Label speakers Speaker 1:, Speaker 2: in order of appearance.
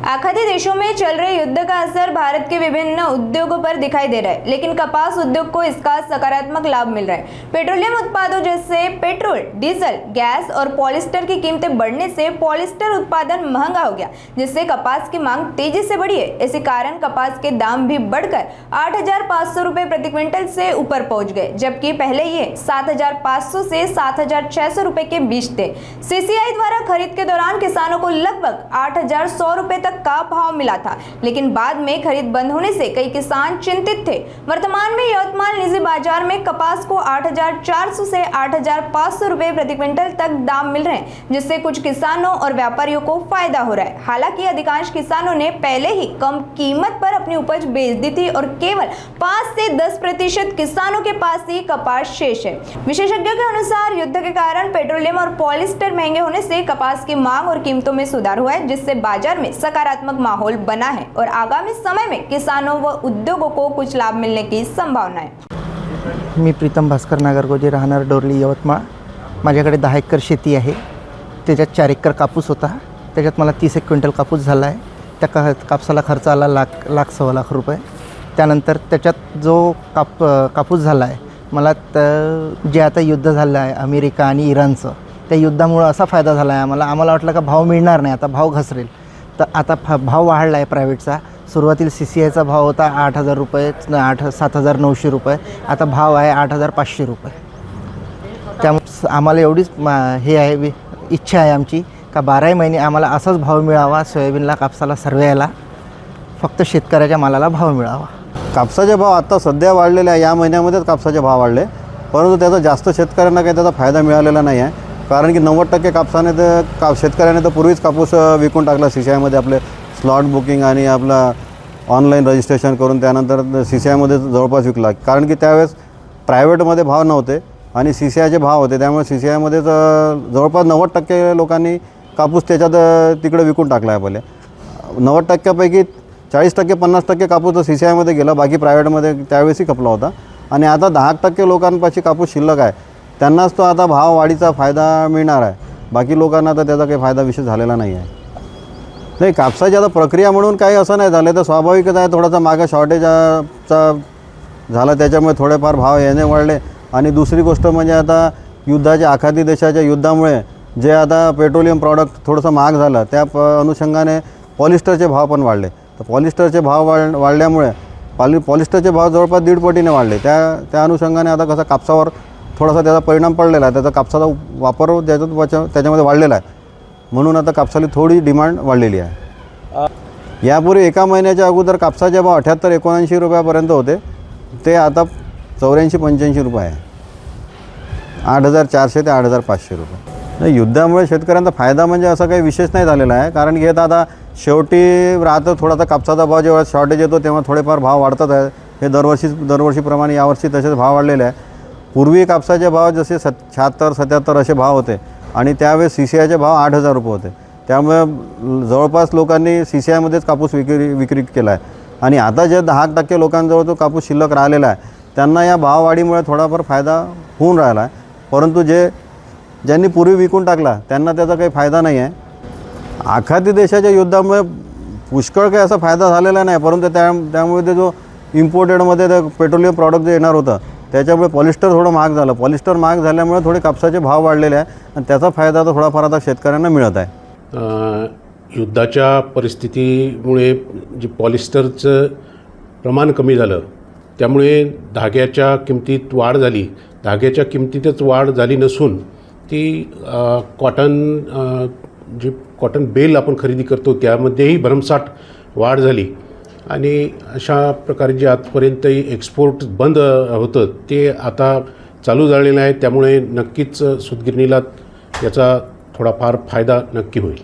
Speaker 1: आखाती देशों में चल रहे युद्ध का असर भारत के विभिन्न उद्योगों पर दिखाई दे रहा है, लेकिन कपास उद्योग को इसका सकारात्मक लाभ मिल रहा है। पेट्रोलियम उत्पादों जैसे पेट्रोल, डीजल, गैस और पॉलिस्टर की कीमतें बढ़ने से पॉलिस्टर उत्पादन महंगा हो गया, जिससे कपास की मांग तेजी से बढ़ी है। इसी कारण कपास के दाम भी बढ़कर 8,500 रुपए प्रति क्विंटल से ऊपर पहुंच गए, जबकि पहले ये 7,500 से 7,600 रुपए के बीच थे। सीसीआई द्वारा खरीद के दौरान किसानों को लगभग 8,100 रुपए तक का भाव मिला था, लेकिन बाद में खरीद बंद होने से कई किसान चिंतित थे। वर्तमान में यवतमाल निजी बाजार में कपास को 8,400 से 8,500 रुपए प्रति क्विंटल तक दाम मिल रहे हैं, जिससे कुछ किसानों और व्यापारियों को फायदा हो रहा है। हालांकि अधिकांश किसानों ने पहले ही कम कीमत पर अपनी उपज बेच दी थी और केवल 5 से 10% किसानों के पास ही कपास शेष है। विशेषज्ञों के अनुसार युद्ध के कारण पेट्रोलियम और पॉलिस्टर महंगे होने से कपास की मांग और कीमतों में सुधार हुआ है, जिससे बाजार में सकारात्मक माहौल बना है और आगामी समय में किसानों व उद्योगों को कुछ लाभ मिलने की संभावना है।
Speaker 2: मी प्रीतम भास्कर नागरगोजे, राहणार डोरली, यवतमाळ। माझ्याकडे 10 एकर शेती आहे। त्याच्यात 4 एकर कापूस होता। त्याच्यात मला 30 क्विंटल कापूस झाला आहे। त्या कापसाला खर्च आला लाख सव्वा लाख रुपये। त्यानंतर त्याच्यात जो कापूस झाला आहे, मला जे आता युद्ध झालं आहे अमेरिका आणि इराणचं, त्या युद्धामुळे असा फायदा झाला आहे आम्हाला वाटलं का भाव मिळणार नाही, आता भाव घसरेल, तर आता भाव वाढला आहे प्रायव्हेटचा। सुरुवातीला सीसीआयचा भाव होता 8,000 रुपये, 7,900 रुपये, आता भाव आहे 8,500 रुपये। त्यामुळे आम्हाला एवढीच हे आहे, इच्छा आहे आमची का 12 महिने आम्हाला असाच भाव मिळावा, सोयाबीनला, कापसाला, सर्व्याला, फक्त शेतकऱ्याच्या मालाला भाव मिळावा।
Speaker 3: कापसाचे भाव आता सध्या वाढलेले आहे। या महिन्यामध्येच कापसाचे भाव वाढले, परंतु त्याचा जास्त शेतकऱ्यांना काही त्याचा फायदा मिळालेला नाही आहे, कारण की 90% कापसाने शेतकऱ्याने तर पूर्वीच कापूस विकून टाकला सीसीआयमध्ये। आपले स्लॉट बुकिंग आणि आपला ऑनलाईन रजिस्ट्रेशन करून त्यानंतर सीसीआयमध्ये जवळपास विकला, कारण की त्यावेळेस प्रायव्हेटमध्ये भाव नव्हते आणि सीसीआयचे भाव होते। त्यामुळे सीसीआयमध्येच जवळपास 90% लोकांनी कापूस त्याच्यात तिकडे विकून टाकला आहे। पहिले 90%पैकी 40% 50% कापूस तर सीसीआयमध्ये गेला, बाकी प्रायव्हेटमध्ये त्यावेळेसही खपला होता। आणि आता 10% लोकांपाशी कापूस शिल्लक आहे, त्यांनाच तो आता भाव वाढीचा फायदा मिळणार आहे। बाकी लोकांना तर त्याचा काही फायदा विशेष झालेला नाही आहे। नाही, कापसाची आता प्रक्रिया म्हणून काही असं नाही झालं, तर स्वाभाविकच आहे, थोडासा मागं शॉर्टेजचा झाला, त्याच्यामुळे थोडेफार भाव याने वाढले। आणि दुसरी गोष्ट म्हणजे आता युद्धाच्या आखाती देशाच्या युद्धामुळे जे आता पेट्रोलियम प्रॉडक्ट थोडंसं महाग झालं, त्या अनुषंगाने पॉलिस्टरचे भाव पण वाढले। तर पॉलिस्टरचे भाव वाढल्यामुळे पॉलिस्टरचे भाव जवळपास 1.5 पटीने वाढले। त्या अनुषंगाने आता कसं कापसावर थोडासा त्याचा परिणाम पडलेला आहे, त्याचा कापसाचा वापर त्याच्यामध्ये वाढलेला आहे, म्हणून आता कापसाला थोडी डिमांड वाढलेली आहे। यापूर्वी एका महिन्याच्या अगोदर कापसाचे भाव 78-79 रुपयापर्यंत होते, ते आता 84-85 रुपये आहे। 8,400 ते 8,500 रुपये। नाही, युद्धामुळे शेतकऱ्यांचा फायदा म्हणजे असं काही विशेष नाही झालेला आहे, कारण की आता शेवटी राहतं थोडासा कापसाचा भाव जेव्हा शॉर्टेज येतो तेव्हा थोडेफार भाव वाढतात आहे। हे दरवर्षीप्रमाणे यावर्षी तसेच भाव वाढलेले आहे। पूर्वी कापसाचे भाव जसे 76-77 असे भाव होते आणि त्यावेळेस सीसीआयचे भाव 8,000 रुपये होते। त्यामुळे जवळपास लोकांनी सीसीआयमध्येच कापूस विक्री केला आहे। आणि आता जे 10% लोकांजवळ तो कापूस शिल्लक राहिलेला आहे, त्यांना या भाववाढीमुळे थोडाफार फायदा होऊन राहिला आहे, परंतु ज्यांनी पूर्वी विकून टाकला त्यांना त्याचा काही फायदा नाही आहे। आखाती देशाच्या युद्धामुळे पुष्कळ काही असा फायदा झालेला नाही, परंतु त्यामुळे ते जो इम्पोर्टेडमध्ये ते पेट्रोलियम प्रॉडक्ट जे येणार होतं, त्याच्यामुळे पॉलिस्टर थोडं महाग झालं। पॉलिस्टर महाग झाल्यामुळे थोडे कापसाचे भाव वाढलेले आहे आणि त्याचा फायदा तर थोडाफार आता शेतकऱ्यांना मिळत आहे।
Speaker 4: युद्धाच्या परिस्थितीमुळे जे पॉलिस्टरचं प्रमाण कमी झालं, त्यामुळे धाग्याच्या किमतीत वाढ झाली। धाग्याच्या किमतीतच वाढ झाली नसून ती कॉटन बेल आपण खरेदी करतो त्यामध्येही भरमसाठ वाढ झाली। आणि अशा प्रकारे जे आजपर्यंत एक्सपोर्ट बंद होतं ते आता चालू झालेलं आहे, त्यामुळे नक्कीच सूतगिरणीला याचा थोडाफार फायदा नक्की होईल।